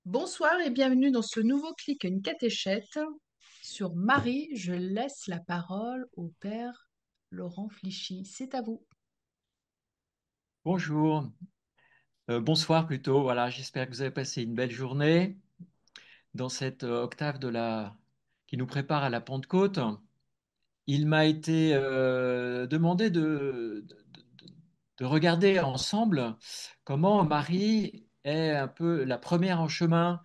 Bonsoir et bienvenue dans ce nouveau clic, une catéchète sur Marie. Je laisse la parole au Père Laurent Flichy. C'est à vous. Bonjour. Bonsoir plutôt. Voilà, j'espère que vous avez passé une belle journée dans cette octave qui nous prépare à la Pentecôte. Il m'a été demandé de regarder ensemble comment Marie est un peu la première en chemin,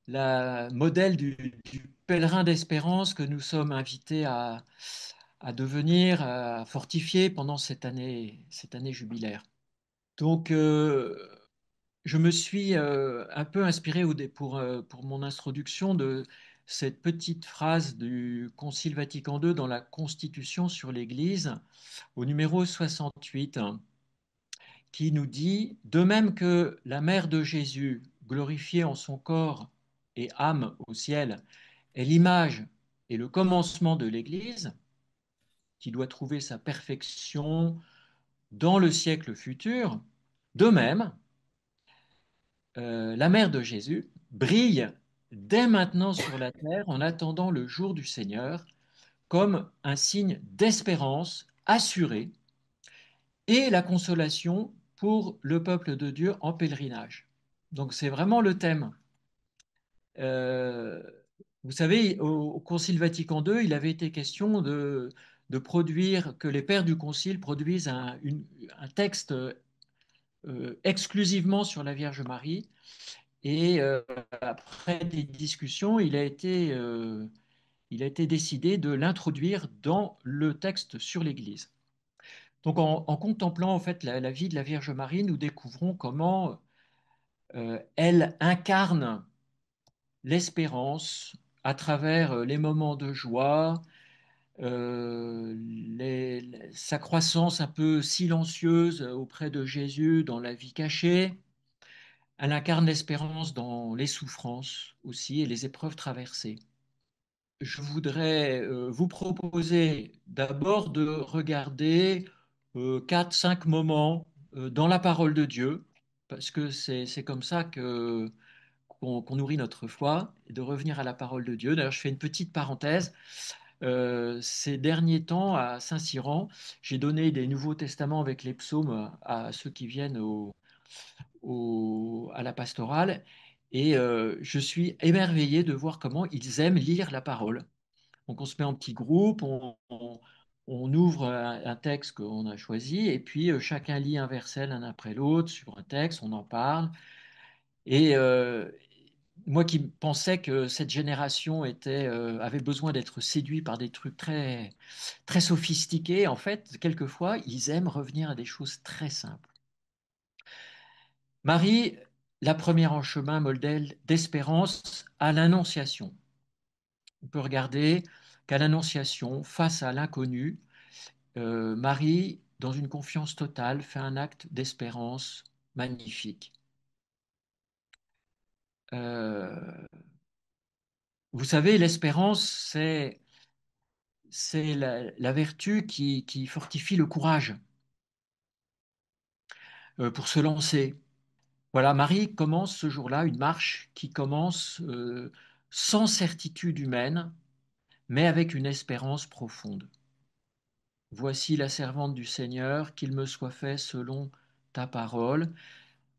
la modèle du pèlerin d'espérance que nous sommes invités à devenir, à fortifier pendant cette année jubilaire. Donc, je me suis un peu inspiré pour mon introduction de cette petite phrase du Concile Vatican II dans la Constitution sur l'Église, au numéro 68, qui nous dit, de même que la mère de Jésus, glorifiée en son corps et âme au ciel, est l'image et le commencement de l'Église, qui doit trouver sa perfection dans le siècle futur, de même, la mère de Jésus, brille dès maintenant sur la terre en attendant le jour du Seigneur comme un signe d'espérance assurée et la consolation pour le peuple de Dieu en pèlerinage. Donc c'est vraiment le thème. Euh, Vous savez, au Concile Vatican II, il avait été question de produire, que les pères du Concile produisent un texte exclusivement sur la Vierge Marie. Et après des discussions, il a été décidé de l'introduire dans le texte sur l'Église. Donc en contemplant en fait la vie de la Vierge Marie, nous découvrons comment elle incarne l'espérance à travers les moments de joie, sa croissance un peu silencieuse auprès de Jésus dans la vie cachée. Elle incarne l'espérance dans les souffrances aussi et les épreuves traversées. Je voudrais vous proposer d'abord de regarder 4-5 moments dans la parole de Dieu, parce que c'est comme ça qu'on nourrit notre foi, et de revenir à la parole de Dieu. D'ailleurs, je fais une petite parenthèse. Ces derniers temps, à Saint-Cyran, j'ai donné des Nouveaux Testaments avec les psaumes à ceux qui viennent à la pastorale, et je suis émerveillé de voir comment ils aiment lire la parole. Donc on se met en petit groupe, on ouvre un texte qu'on a choisi, et puis chacun lit un verset l'un après l'autre sur un texte, on en parle. Et moi qui pensais que cette génération avait besoin d'être séduit par des trucs très, très sophistiqués, en fait, quelquefois, ils aiment revenir à des choses très simples. Marie, la première en chemin, modèle d'espérance à l'Annonciation. On peut regarder qu'à l'Annonciation, face à l'inconnu, Marie, dans une confiance totale, fait un acte d'espérance magnifique. Euh, vous savez, l'espérance, c'est la vertu qui fortifie le courage pour se lancer. Voilà, Marie commence ce jour-là une marche qui commence sans certitude humaine, mais avec une espérance profonde. Voici la servante du Seigneur, qu'il me soit fait selon ta parole.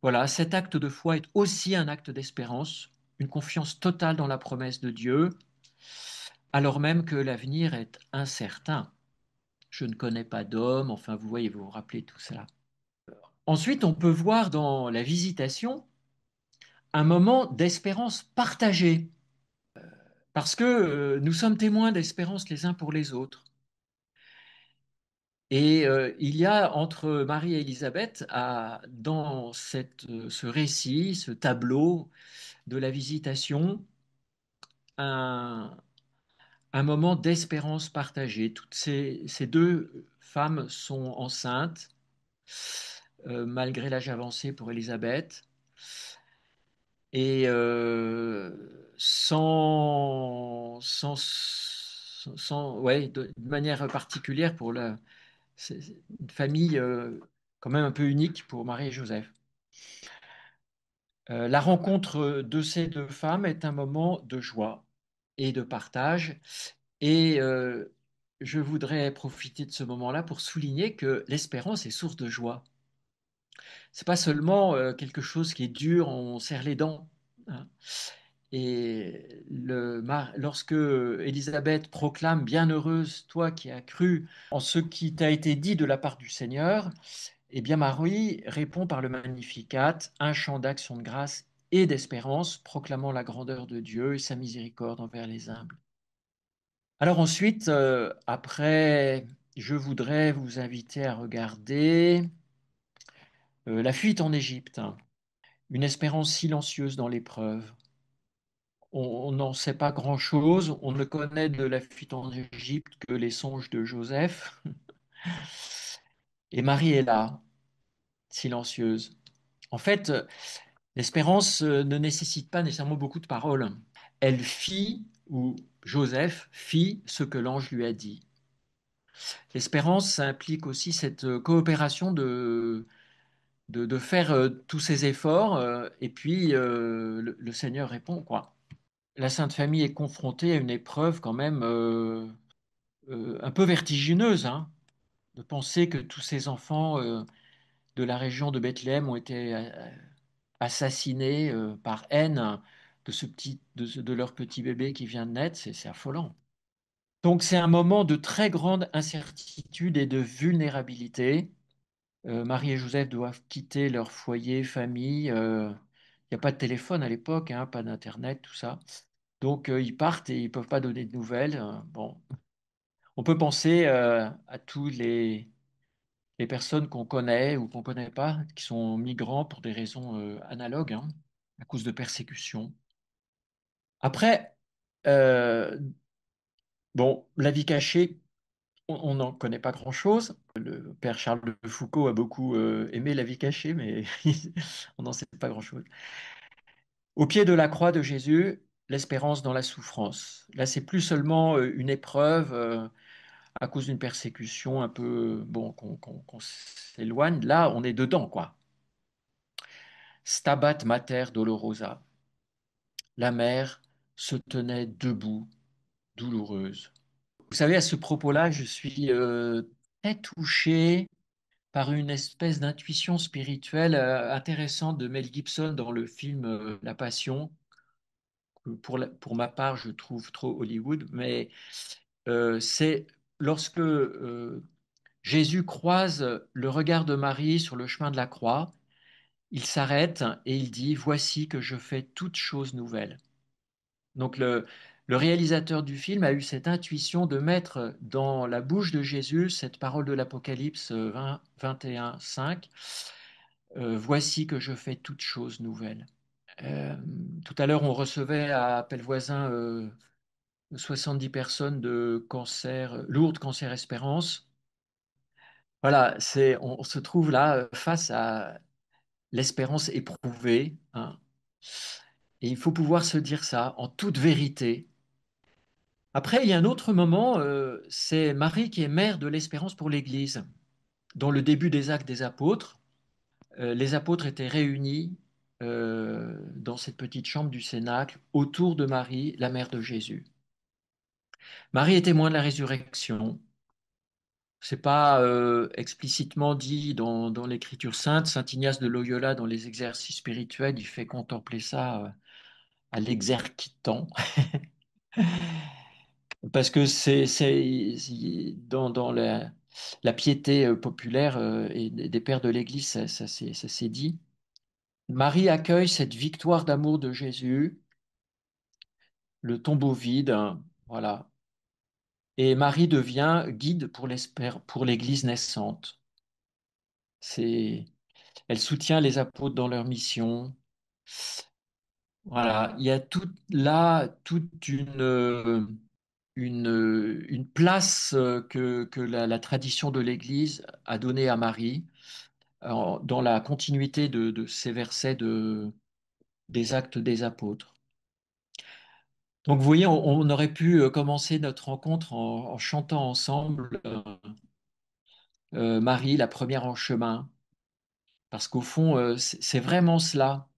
Voilà, cet acte de foi est aussi un acte d'espérance, une confiance totale dans la promesse de Dieu, alors même que l'avenir est incertain. Je ne connais pas d'homme, enfin vous voyez, vous vous rappelez tout cela. Ensuite, on peut voir dans la visitation un moment d'espérance partagée, parce que nous sommes témoins d'espérance les uns pour les autres. Et il y a entre Marie et Élisabeth, dans ce récit, ce tableau de la visitation, un, un moment d'espérance partagée. Toutes ces deux femmes sont enceintes, malgré l'âge avancé pour Élisabeth, et ouais, de manière particulière c'est une famille quand même un peu unique pour Marie et Joseph. La rencontre de ces deux femmes est un moment de joie et de partage. Et je voudrais profiter de ce moment-là pour souligner que l'espérance est source de joie. C'est pas seulement quelque chose qui est dur, on serre les dents, hein. Et lorsque Élisabeth proclame Bienheureuse, toi qui as cru en ce qui t'a été dit de la part du Seigneur, eh bien Marie répond par le Magnificat, un chant d'action de grâce et d'espérance, proclamant la grandeur de Dieu et sa miséricorde envers les humbles. Alors ensuite, après, je voudrais vous inviter à regarder La fuite en Égypte, hein. Une espérance silencieuse dans l'épreuve. On n'en sait pas grand-chose. On ne connaît de la fuite en Égypte que les songes de Joseph. Et Marie est là, silencieuse. En fait, l'espérance ne nécessite pas nécessairement beaucoup de paroles. Elle fit, ou Joseph fit ce que l'ange lui a dit. L'espérance, ça implique aussi cette coopération de faire tous ces efforts, et puis le Seigneur répond, quoi. La Sainte Famille est confrontée à une épreuve quand même un peu vertigineuse, hein, de penser que tous ces enfants de la région de Bethléem ont été assassinés par haine de leur petit bébé qui vient de naître, c'est affolant. Donc c'est un moment de très grande incertitude et de vulnérabilité. Marie et Joseph doivent quitter leur foyer, famille. Il n'y a pas de téléphone à l'époque, hein, pas d'internet, tout ça. Donc ils partent et ils peuvent pas donner de nouvelles. Bon, on peut penser à tous les personnes qu'on connaît ou qu'on connaît pas, qui sont migrants pour des raisons analogues, hein, à cause de persécutions. Après, euh, bon, la vie cachée, on n'en connaît pas grand-chose. Le père Charles de Foucault a beaucoup aimé la vie cachée, mais on n'en sait pas grand-chose. Au pied de la croix de Jésus, l'espérance dans la souffrance. Là, c'est plus seulement une épreuve à cause d'une persécution un peu, bon, qu'on s'éloigne. Là, on est dedans, quoi. Stabat mater dolorosa. La mère se tenait debout, douloureuse. Vous savez, à ce propos-là, je suis très touché par une espèce d'intuition spirituelle intéressante de Mel Gibson dans le film La Passion, que pour ma part, je trouve trop Hollywood, mais c'est lorsque Jésus croise le regard de Marie sur le chemin de la croix, il s'arrête et il dit, Voici que je fais toutes choses nouvelles. Donc le réalisateur du film a eu cette intuition de mettre dans la bouche de Jésus cette parole de l'Apocalypse 20, 21, 5, Voici que je fais toutes choses nouvelles. Euh, Tout à l'heure, on recevait à Pellevoisin 70 personnes de cancer, Lourdes Cancer Espérance. Voilà, on se trouve là face à l'espérance éprouvée, hein. Et il faut pouvoir se dire ça en toute vérité. Après, il y a un autre moment, c'est Marie qui est mère de l'espérance pour l'Église. Dans le début des Actes des Apôtres, les apôtres étaient réunis dans cette petite chambre du Cénacle autour de Marie, la mère de Jésus. Marie est témoin de la résurrection. C'est pas explicitement dit dans l'Écriture sainte. Saint Ignace de Loyola, dans les exercices spirituels, il fait contempler ça à l'exercitant. Parce que dans la piété populaire et des pères de l'Église, ça s'est dit. Marie accueille cette victoire d'amour de Jésus, le tombeau vide, hein, voilà. Et Marie devient guide pour l'Église naissante. C'est, elle soutient les apôtres dans leur mission. Voilà, il y a toute une place que la tradition de l'Église a donnée à Marie dans la continuité de ces versets des Actes des Apôtres. Donc vous voyez, on aurait pu commencer notre rencontre en chantant ensemble Marie, la première en chemin, parce qu'au fond, c'est vraiment cela.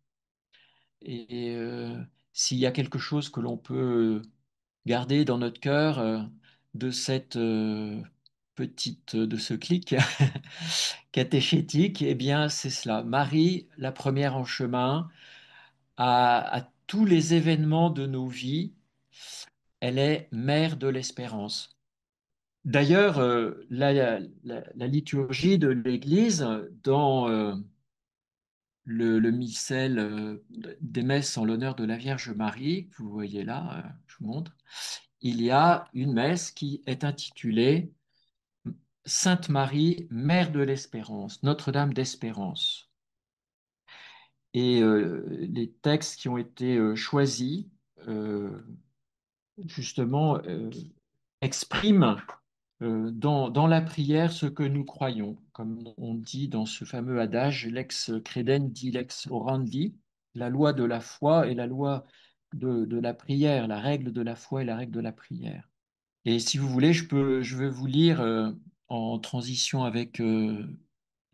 Et s'il y a quelque chose que l'on peut garder dans notre cœur de cette de ce clic catéchétique, eh bien, c'est cela. Marie, la première en chemin, à tous les événements de nos vies, elle est mère de l'espérance. D'ailleurs, la liturgie de l'Église, dans le missel des messes en l'honneur de la Vierge Marie, que vous voyez là, je vous montre, il y a une messe qui est intitulée Sainte Marie, Mère de l'Espérance, Notre-Dame d'Espérance. Et les textes qui ont été choisis, euh, justement, expriment dans la prière ce que nous croyons, comme on dit dans ce fameux adage, lex credendi, lex orandi, la loi de la foi et la loi de la prière, la règle de la foi et la règle de la prière. Et si vous voulez, je vais vous lire en transition avec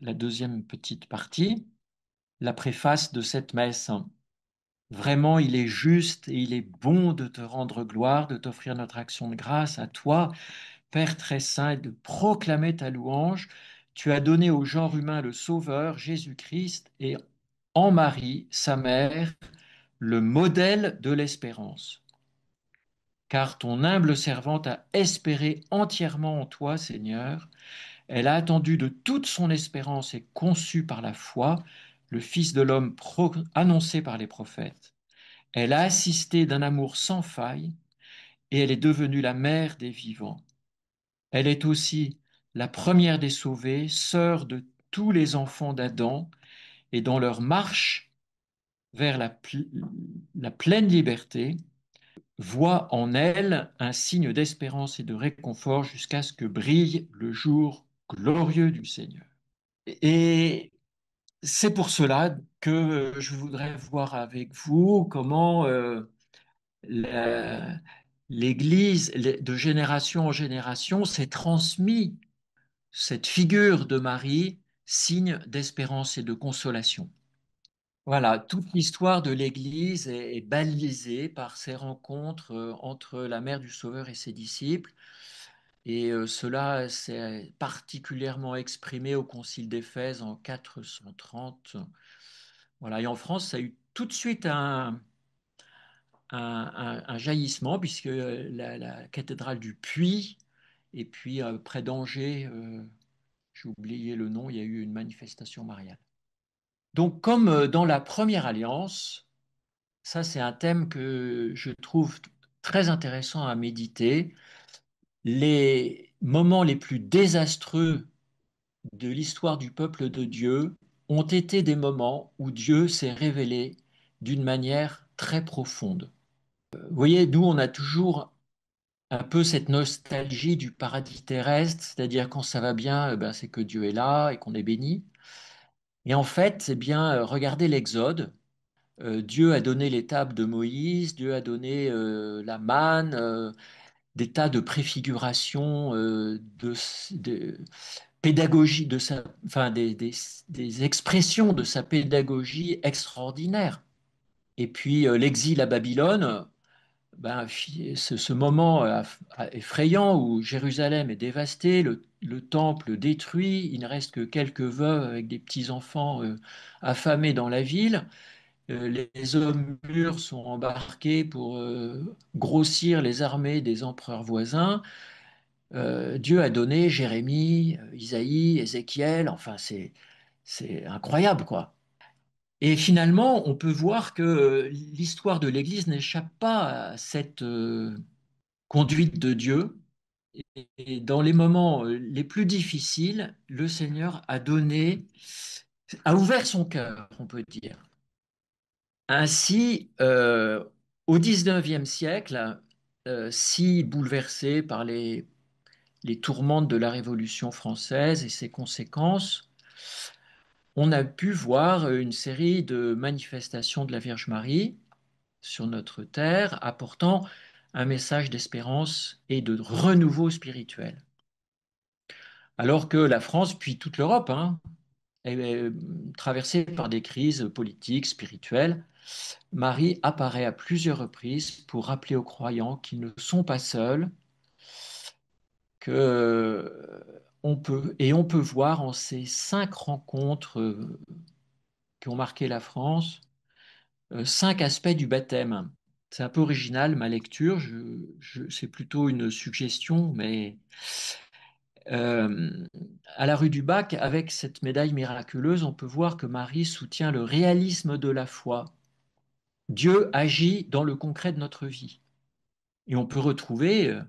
la deuxième petite partie, la préface de cette messe. Vraiment, il est juste et il est bon de te rendre gloire, de t'offrir notre action de grâce à toi, Père très saint, et de proclamer ta louange. Tu as donné au genre humain le Sauveur, Jésus-Christ, et en Marie, sa mère, le modèle de l'espérance. Car ton humble servante a espéré entièrement en toi, Seigneur. Elle a attendu de toute son espérance et conçu par la foi le Fils de l'homme annoncé par les prophètes. Elle a assisté d'un amour sans faille et elle est devenue la mère des vivants. Elle est aussi la première des sauvés, sœur de tous les enfants d'Adam, et dans leur marche vers la pleine liberté, voit en elle un signe d'espérance et de réconfort jusqu'à ce que brille le jour glorieux du Seigneur. Et c'est pour cela que je voudrais voir avec vous comment la- l'Église, de génération en génération, s'est transmis cette figure de Marie, signe d'espérance et de consolation. Voilà, toute l'histoire de l'Église est balisée par ces rencontres entre la mère du Sauveur et ses disciples. Et cela s'est particulièrement exprimé au Concile d'Éphèse en 430. Voilà, et en France, ça a eu tout de suite un jaillissement, puisque la cathédrale du Puy, et puis près d'Angers, j'ai oublié le nom, il y a eu une manifestation mariale. Donc, comme dans la première alliance, ça c'est un thème que je trouve très intéressant à méditer. Les moments les plus désastreux de l'histoire du peuple de Dieu ont été des moments où Dieu s'est révélé d'une manière très profonde. Vous voyez, nous, on a toujours un peu cette nostalgie du paradis terrestre, c'est-à-dire quand ça va bien, ben, c'est que Dieu est là et qu'on est béni. Et en fait, eh bien, regardez l'Exode. Dieu a donné les tables de Moïse, Dieu a donné la manne, des tas de préfigurations, de pédagogie, enfin, des expressions de sa pédagogie extraordinaire. Et puis l'exil à Babylone, ben, ce moment effrayant où Jérusalem est dévastée, le temple détruit, il ne reste que quelques veuves avec des petits-enfants affamés dans la ville. Les hommes mûrs sont embarqués pour grossir les armées des empereurs voisins. Dieu a donné Jérémie, Isaïe, Ézéchiel, enfin c'est incroyable quoi. Et finalement, on peut voir que l'histoire de l'Église n'échappe pas à cette conduite de Dieu. Et dans les moments les plus difficiles, le Seigneur a donné, a ouvert son cœur, on peut dire. Ainsi, au XIXe siècle, si bouleversé par les tourmentes de la Révolution française et ses conséquences, on a pu voir une série de manifestations de la Vierge Marie sur notre terre, apportant un message d'espérance et de renouveau spirituel. Alors que la France, puis toute l'Europe, hein, est traversée par des crises politiques, spirituelles. Marie apparaît à plusieurs reprises pour rappeler aux croyants qu'ils ne sont pas seuls, que on peut voir en ces 5 rencontres qui ont marqué la France 5 aspects du baptême. C'est un peu original ma lecture, c'est plutôt une suggestion, mais euh, à la rue du Bac, avec cette médaille miraculeuse, on peut voir que Marie soutient le réalisme de la foi. Dieu agit dans le concret de notre vie. Et on peut retrouver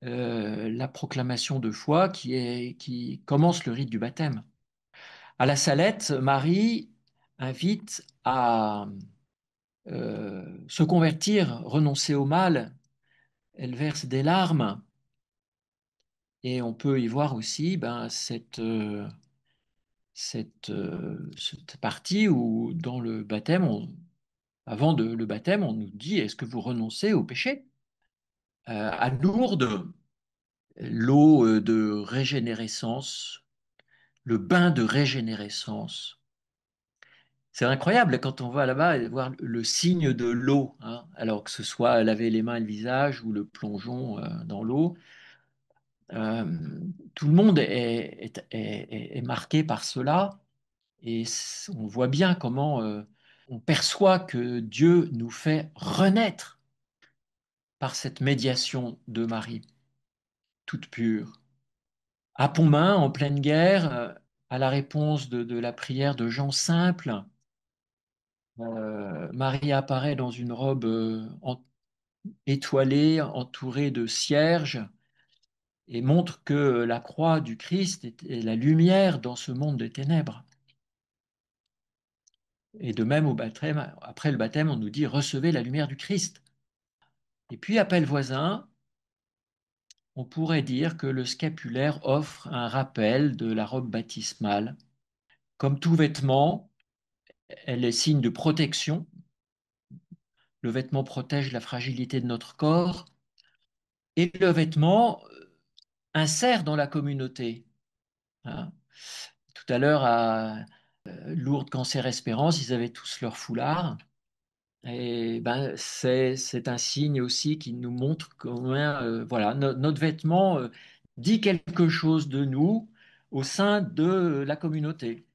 la proclamation de foi qui commence le rite du baptême. À la Salette, Marie invite à se convertir, renoncer au mal. Elle verse des larmes. Et on peut y voir aussi cette partie où, dans le baptême, le baptême, on nous dit, est-ce que vous renoncez au péché? À Lourdes, l'eau de régénérescence, le bain de régénérescence. C'est incroyable quand on va là-bas et voir le signe de l'eau, hein, alors que ce soit laver les mains et le visage ou le plongeon dans l'eau. Euh, Tout le monde est marqué par cela et on voit bien comment on perçoit que Dieu nous fait renaître par cette médiation de Marie, toute pure. À Pontmain, en pleine guerre, à la réponse de la prière de Jean Simple, Marie apparaît dans une robe étoilée, entourée de cierges, et montre que la croix du Christ est la lumière dans ce monde des ténèbres. Et de même au baptême, après le baptême, on nous dit recevez la lumière du Christ. Et puis à Pellevoisin, on pourrait dire que le scapulaire offre un rappel de la robe baptismale. Comme tout vêtement, elle est signe de protection. Le vêtement protège la fragilité de notre corps et le vêtement insère dans la communauté, hein. Tout à l'heure, à Lourdes Cancer Espérance, ils avaient tous leur foulard. Et ben, c'est un signe aussi qui nous montre comment voilà, notre vêtement dit quelque chose de nous au sein de la communauté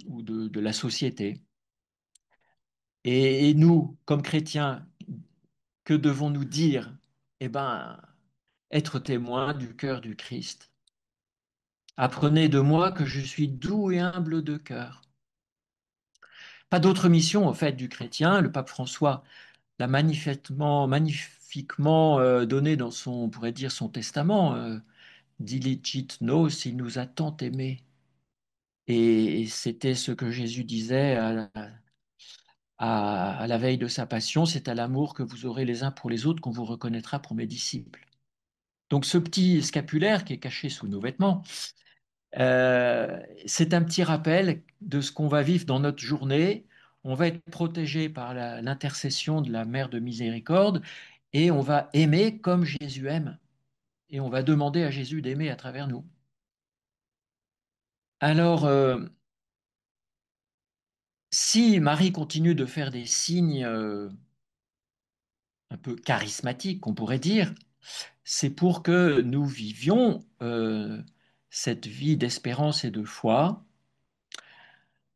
ou de la société. Et nous, comme chrétiens, que devons-nous dire? Eh ben, être témoins du cœur du Christ. Apprenez de moi que je suis doux et humble de cœur. Pas d'autre mission, au fait, du chrétien. Le pape François l'a magnifiquement donné dans son, on pourrait dire, son testament. Dilicit nos, il nous a tant aimés. Et c'était ce que Jésus disait à la veille de sa passion, c'est à l'amour que vous aurez les uns pour les autres qu'on vous reconnaîtra pour mes disciples. Donc ce petit scapulaire qui est caché sous nos vêtements, c'est un petit rappel de ce qu'on va vivre dans notre journée. On va être protégé par l'intercession de la Mère de Miséricorde et on va aimer comme Jésus aime. Et on va demander à Jésus d'aimer à travers nous. Alors, si Marie continue de faire des signes un peu charismatiques, on pourrait dire, c'est pour que nous vivions cette vie d'espérance et de foi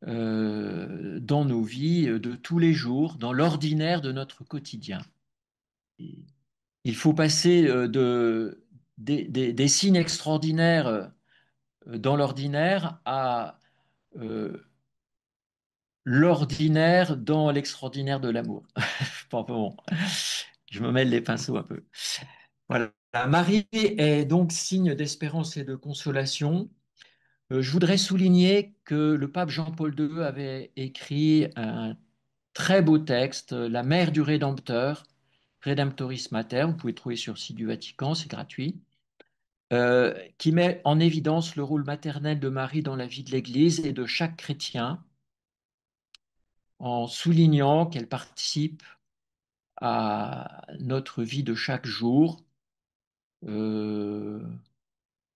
dans nos vies de tous les jours, dans l'ordinaire de notre quotidien. Il faut passer des signes extraordinaires dans l'ordinaire à euh, l'ordinaire dans l'extraordinaire de l'amour. Bon, je me mêle les pinceaux un peu. Voilà. Marie est donc signe d'espérance et de consolation. Je voudrais souligner que le pape Jean-Paul II avait écrit un très beau texte, La mère du Rédempteur, Redemptoris Mater, vous pouvez trouver sur le site du Vatican, c'est gratuit, qui met en évidence le rôle maternel de Marie dans la vie de l'Église et de chaque chrétien, en soulignant qu'elle participe à notre vie de chaque jour, euh,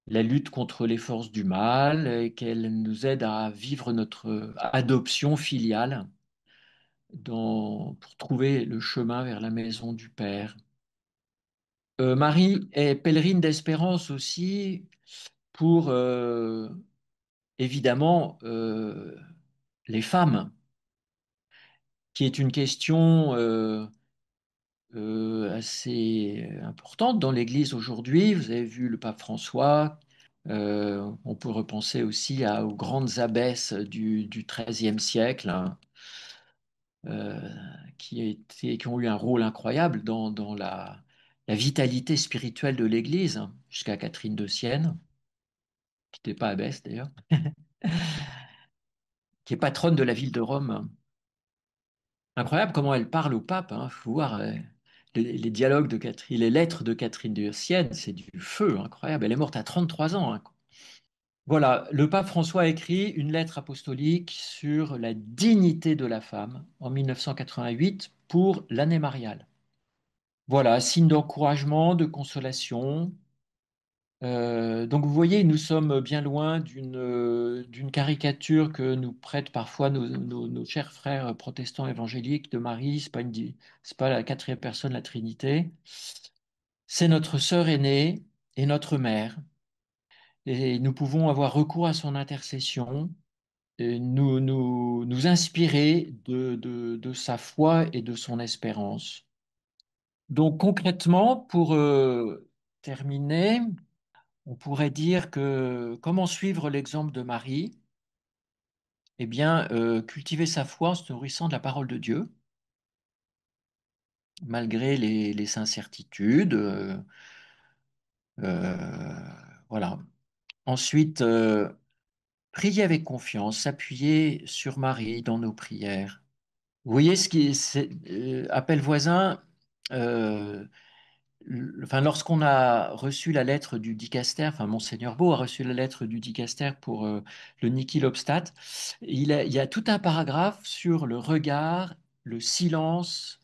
la lutte contre les forces du mal et qu'elle nous aide à vivre notre adoption filiale pour trouver le chemin vers la maison du Père. Marie est pèlerine d'espérance aussi pour évidemment les femmes, qui est une question assez importante dans l'Église aujourd'hui. Vous avez vu le pape François. On peut repenser aussi aux grandes abbesses du XIIIe siècle, hein, euh, qui ont eu un rôle incroyable dans la vitalité spirituelle de l'Église, hein, jusqu'à Catherine de Sienne, qui n'était pas abbesse d'ailleurs, qui est patronne de la ville de Rome. Incroyable comment elle parle au pape. Il faut voir les dialogues de Catherine, les lettres de Catherine de Sienne, c'est du feu, incroyable. Elle est morte à 33 ans, hein. Voilà, le pape François a écrit une lettre apostolique sur la dignité de la femme en 1988 pour l'année mariale. Voilà, signe d'encouragement, de consolation. Donc vous voyez, nous sommes bien loin d'une caricature que nous prêtent parfois nos chers frères protestants évangéliques de Marie. C'est pas la quatrième personne de la Trinité. C'est notre sœur aînée et notre mère. Et nous pouvons avoir recours à son intercession, et nous inspirer de sa foi et de son espérance. Donc concrètement, pour terminer, on pourrait dire que comment suivre l'exemple de Marie? Eh bien, cultiver sa foi en se nourrissant de la parole de Dieu, malgré les incertitudes. Euh, voilà. Ensuite, prier avec confiance, s'appuyer sur Marie dans nos prières. Vous voyez ce qui c'est, appel voisin. euh, Enfin, lorsqu'on a reçu la lettre du dicaster, enfin, Monseigneur Beau a reçu la lettre du dicaster pour le Niki Lobstat, il y a tout un paragraphe sur le regard, le silence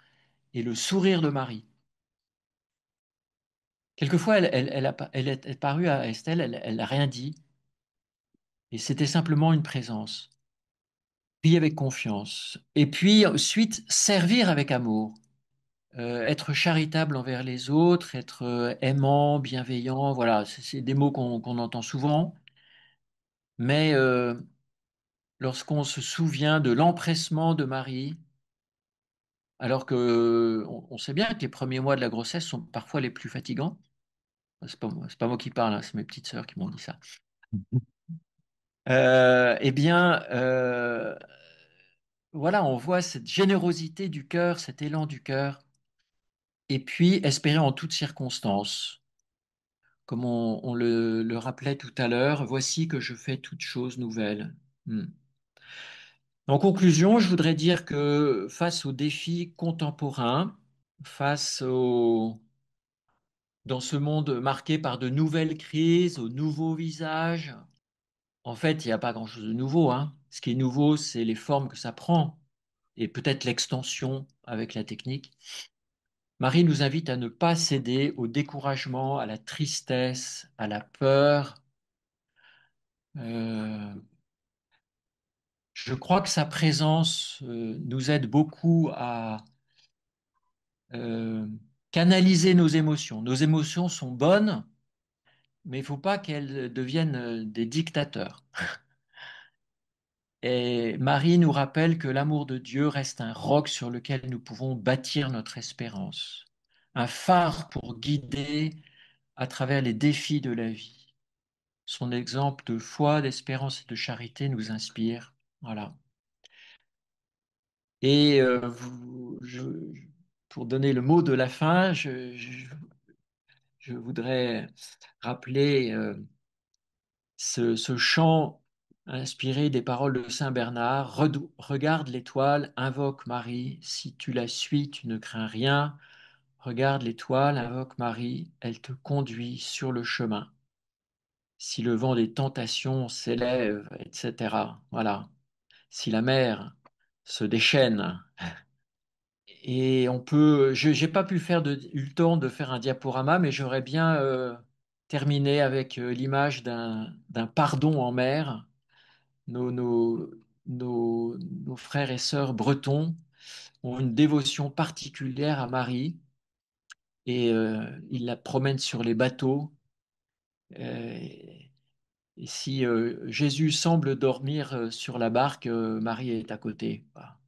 et le sourire de Marie. Quelquefois, elle est parue à Estelle, elle n'a rien dit, et c'était simplement une présence. Prier avec confiance. Et puis, ensuite, servir avec amour. Être charitable envers les autres, être aimant, bienveillant, voilà, c'est des mots qu'on entend souvent, mais lorsqu'on se souvient de l'empressement de Marie, alors que on sait bien que les premiers mois de la grossesse sont parfois les plus fatigants. C'est pas moi qui parle, hein, c'est mes petites sœurs qui m'ont dit ça. Eh bien, voilà, on voit cette générosité du cœur, cet élan du cœur, et puis espérer en toutes circonstances. Comme on le rappelait tout à l'heure, voici que je fais toutes choses nouvelles. Hmm. En conclusion, je voudrais dire que face aux défis contemporains, face dans ce monde marqué par de nouvelles crises, aux nouveaux visages, en fait, il n'y a pas grand-chose de nouveau, hein. Ce qui est nouveau, c'est les formes que ça prend et peut-être l'extension avec la technique. Marie nous invite à ne pas céder au découragement, à la tristesse, à la peur. Euh, Je crois que sa présence nous aide beaucoup à euh, canaliser nos émotions. Nos émotions sont bonnes, mais il ne faut pas qu'elles deviennent des dictateurs. Et Marie nous rappelle que l'amour de Dieu reste un roc sur lequel nous pouvons bâtir notre espérance, un phare pour guider à travers les défis de la vie. Son exemple de foi, d'espérance et de charité nous inspire. Voilà. Et pour donner le mot de la fin, je voudrais rappeler ce chant inspiré des paroles de Saint Bernard. Regarde l'étoile, invoque Marie. Si tu la suis, tu ne crains rien. Regarde l'étoile, invoque Marie. Elle te conduit sur le chemin. Si le vent des tentations s'élève, etc. Voilà. Si la mer se déchaîne, et on peut, je n'ai pas pu eu le temps de faire un diaporama, mais j'aurais bien terminer avec l'image d'un pardon en mer. Nos, nos, nos frères et sœurs bretons ont une dévotion particulière à Marie et ils la promènent sur les bateaux. Et si Jésus semble dormir sur la barque, Marie est à côté. Voilà.